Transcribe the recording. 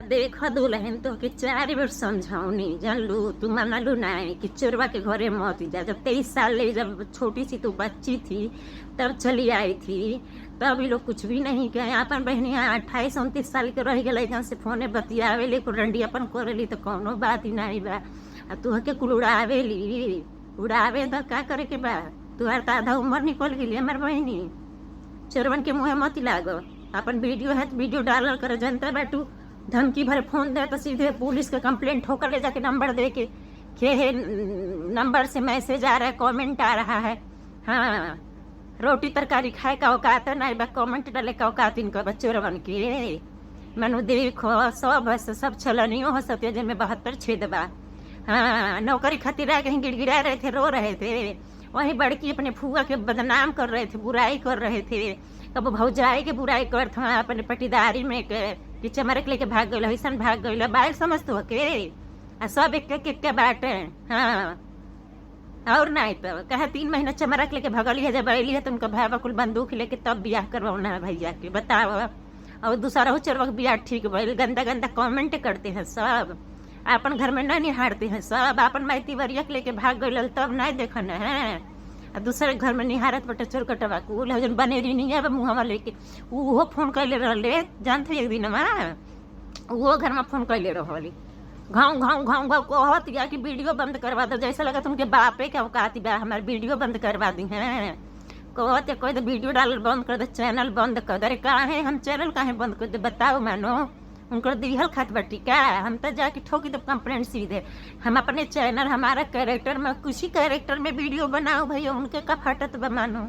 देख दुल्हन तो के 4 बेर समझौनी जानलू, तू मनलू नहीं कि चोरवा के घरे मत जा। जब 23 साल ले, जब छोटी सी तू बच्ची थी तब चली आई थी, तब ये लोग कुछ भी नहीं कहे। अपन बहनिया 28-29 साल के रह गए, जहाँ से फोने बतियावेली कुरंडी अपन करेली तो कौनो बात ही नहीं बा। आ तू के कुल उड़ावेली, उड़ावे तो का करे के बा। तुहार तो आधा उम्र निकल गई हमार बहनी। चोरवन के मुँह मत लागो। अपन वीडियो है तो वीडियो डालल कर, जनता बैठू धमकी भरे फोन दे तो सीधे पुलिस के कंप्लेंट होकर ले जाके नंबर दे के है नंबर से मैसेज आ रहा है, कमेंट आ रहा है। हाँ, रोटी तरकारी खाए का औकात नहीं बा, कमेंट डाले का औकात इनका बच्चों बन के। मनु देखो सब छलनियों हो सकते जिनमें 72 छेद बा। हाँ, नौकरी खातिर आ कहीं गिड़गिड़ा रहे थे, रो रहे थे। वहीं बड़की अपने फुआ के बदनाम कर रहे थे, बुराई कर रहे थे। कब भौजाई के बुराई करत हूँ अपने पटीदारी में कि चमरक लेके भाग गई, ऐसा भाग गई बाइक समझते हो के। आ सब एक के बाटे। हाँ, और नहीं तो कहे 3 महीना चमरक लेके भगली है, जब अली है तो उनका भाई बकुल बंदूक लेके तब बियाह करवाना है भैया के, बताओ। और दूसरा हो चरवा बियाह ठीक भइल, गंदा गंदा कमेंट करते हैं सब। अपन घर में नहीं निहारते हैं सब, अपन माइती वरिया के लेके भाग गई तब नहीं देखना है। आ दूसरे घर में निहारत बटे चोर कटवा कुल जन बनेरी नहीं है मुँहवा लेके। वो फोन कैले रहे जानते एक दिन वो घर में फोन कैले रही, घाव घाव घाव घाव कहत या कि वीडियो बंद करवा दो। जैसा लगा तुमके बापे के औकाती बा हमारे वीडियो बंद करवा दी हैं। कहते कोई तो वीडियो डाल बंद कर दे, चैनल बंद कर दे। अरे काहे हम चैनल काहे बंद कर दे बताओ। मानो उनको दिहल खात बटी का, हम तो जाके ठोकी तो कंप्लेंट सीधे। हम अपने चैनल हमारा कैरेक्टर में कुछ ही कैरेक्टर में वीडियो बनाओ भैया, उनके का फटत बा मानो।